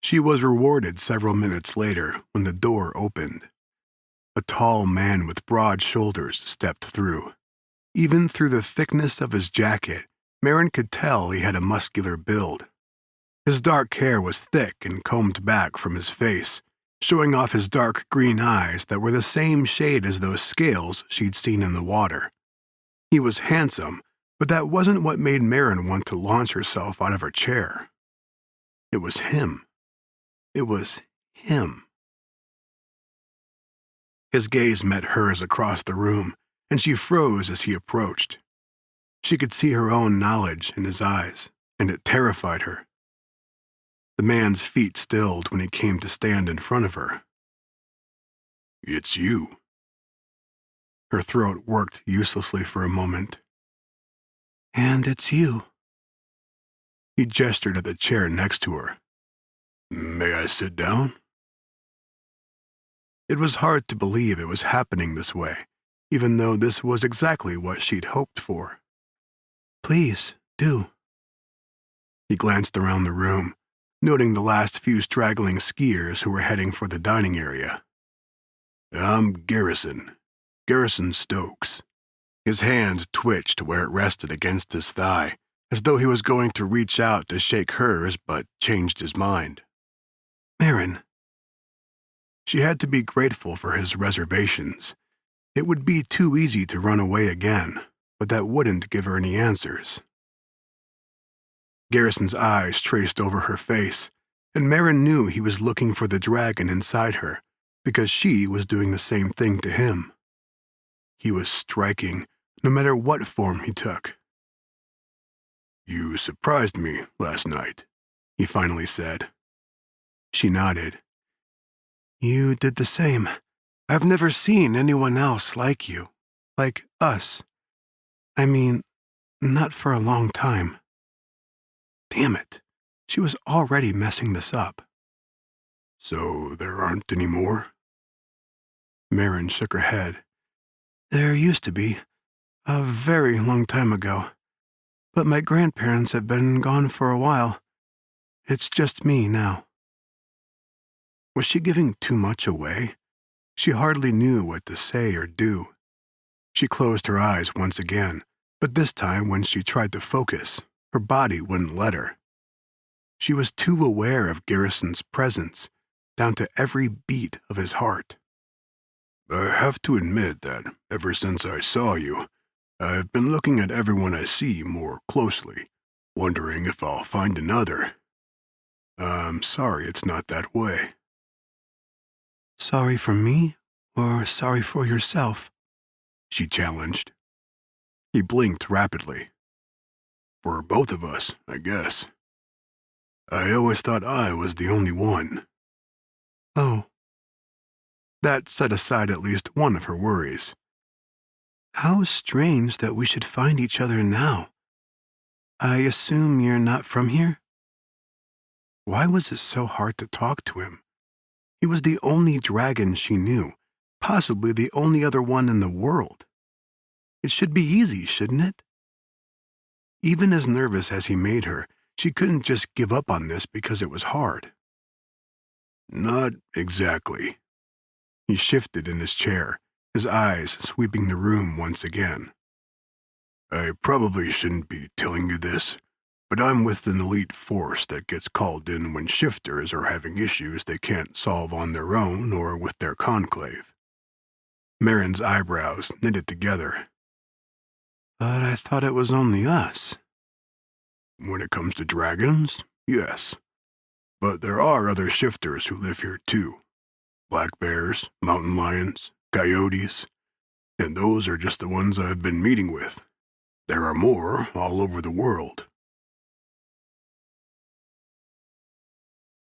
She was rewarded several minutes later when the door opened. A tall man with broad shoulders stepped through. Even through the thickness of his jacket, Marin could tell he had a muscular build. His dark hair was thick and combed back from his face, showing off his dark green eyes that were the same shade as those scales she'd seen in the water. He was handsome, but that wasn't what made Marin want to launch herself out of her chair. It was him. It was him. His gaze met hers across the room, and she froze as he approached. She could see her own knowledge in his eyes, and it terrified her. The man's feet stilled when he came to stand in front of her. "It's you." Her throat worked uselessly for a moment. "And it's you." He gestured at the chair next to her. "May I sit down?" It was hard to believe it was happening this way, even though this was exactly what she'd hoped for. "Please, do." He glanced around the room, noting the last few straggling skiers who were heading for the dining area. "I'm Garrison Stokes." His hand twitched where it rested against his thigh, as though he was going to reach out to shake hers but changed his mind. "Marin." She had to be grateful for his reservations. It would be too easy to run away again, but that wouldn't give her any answers. Garrison's eyes traced over her face, and Marin knew he was looking for the dragon inside her, because she was doing the same thing to him. He was striking, no matter what form he took. "You surprised me last night," he finally said. She nodded. "You did the same. I've never seen anyone else like you. Like us. I mean, not for a long time." Damn it. She was already messing this up. "So there aren't any more?" Marin shook her head. "There used to be. A very long time ago. But my grandparents have been gone for a while. It's just me now." Was she giving too much away? She hardly knew what to say or do. She closed her eyes once again, but this time when she tried to focus, her body wouldn't let her. She was too aware of Garrison's presence, down to every beat of his heart. "I have to admit that ever since I saw you, I've been looking at everyone I see more closely, wondering if I'll find another. I'm sorry it's not that way." "Sorry for me, or sorry for yourself?" she challenged. He blinked rapidly. "For both of us, I guess. I always thought I was the only one." "Oh." That set aside at least one of her worries. "How strange that we should find each other now. I assume you're not from here?" Why was it so hard to talk to him? He was the only dragon she knew, possibly the only other one in the world. It should be easy, shouldn't it? Even as nervous as he made her, she couldn't just give up on this because it was hard. "Not exactly." He shifted in his chair, his eyes sweeping the room once again. "I probably shouldn't be telling you this, but I'm with an elite force that gets called in when shifters are having issues they can't solve on their own or with their conclave." Marin's eyebrows knitted together. "But I thought it was only us." "When it comes to dragons, yes. But there are other shifters who live here too. Black bears, mountain lions, coyotes, and those are just the ones I've been meeting with. There are more all over the world."